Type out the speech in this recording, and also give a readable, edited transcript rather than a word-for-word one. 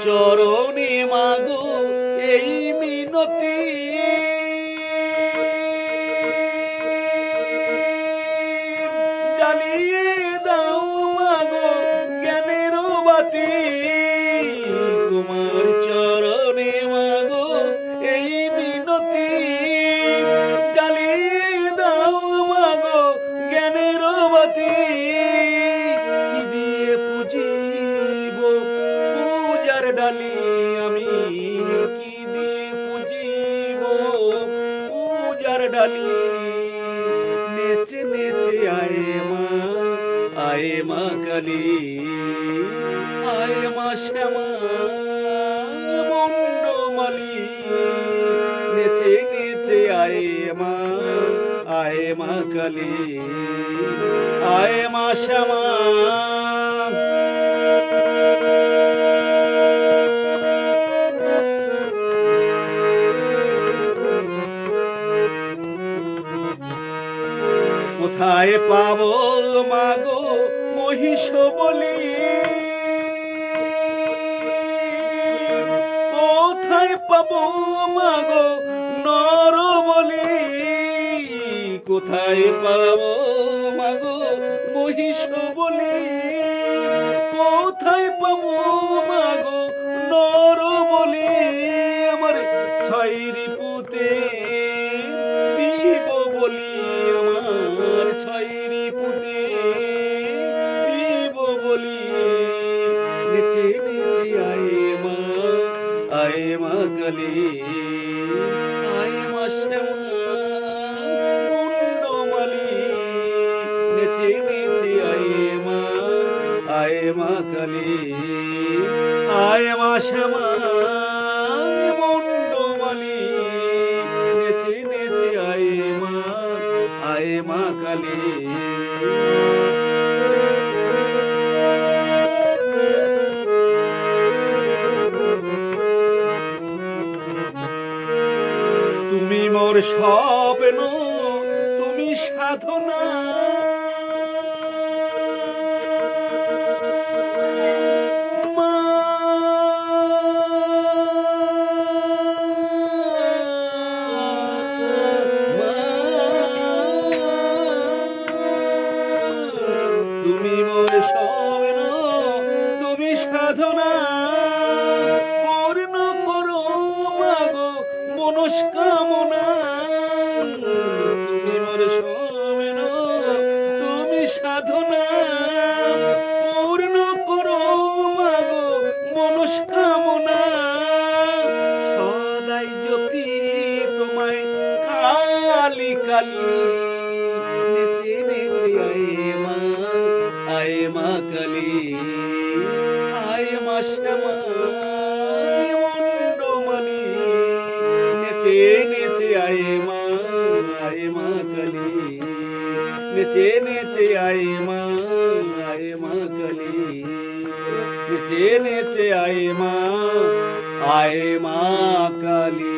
চরণে মাগো এই মিনতি, জ্বালিয়ে দাও মাগো জ্ঞানের বাতি। তোমার চরণে মাগো এই মিনতি, জ্বালিয়ে দাও মাগো জ্ঞানের বাতি। কি দিয়ে পুজিব পূজার ডালি আমি, কি দিয়ে পুজিব পূজার ডালি। নেচে নেচে আয়ে মা কালী, আয়ে মা শ্যামা বন্ডমালী। নেচে নেচে আয়ে মা কালী, আয়ে মা শ্যামা। কোথায় পাবো মাগো মহিষ বলি, কোথায় পাবো মাগো নর বলি। কোথায় পাবো মাগো মহিষ বলি, কোথায় পাবো মাগো নর বলি। আমার ছয়রি পুতে দিব বলি, আমার ছয়রি পুতে দিব বলি। নেচে নেচে আয়ে মা কালী, আয়ে মা শ্যামা বন্ডমালী। নেচে নেচে আয়ে মা কালী, আয়ে মা শ্যামা বন্ডমালী। নেচে নেচে আয়ে মা কালী। তুমি মোর স্বপ্ন, তুমি সাধনা, মা তুমি মোর স্বপ্ন, তুমি সাধনা। পূর্ণ করো মাগো মনস্কামনা। তুমি মোর স্বপ্ন, তুমি সাধনা। পূর্ণ করো মাগো মনস্কামনা। সদাই জপি তোমায় কালী কালী। নেচে নেচে আয়ে মা কালী, আয়ে মা শ্যামা বন্ডমালী। নেচে নেচে আয়ে মা কালী, নেচে নেচে আয়ে মা কালী। নেচে নেচে আয়ে মা কালী।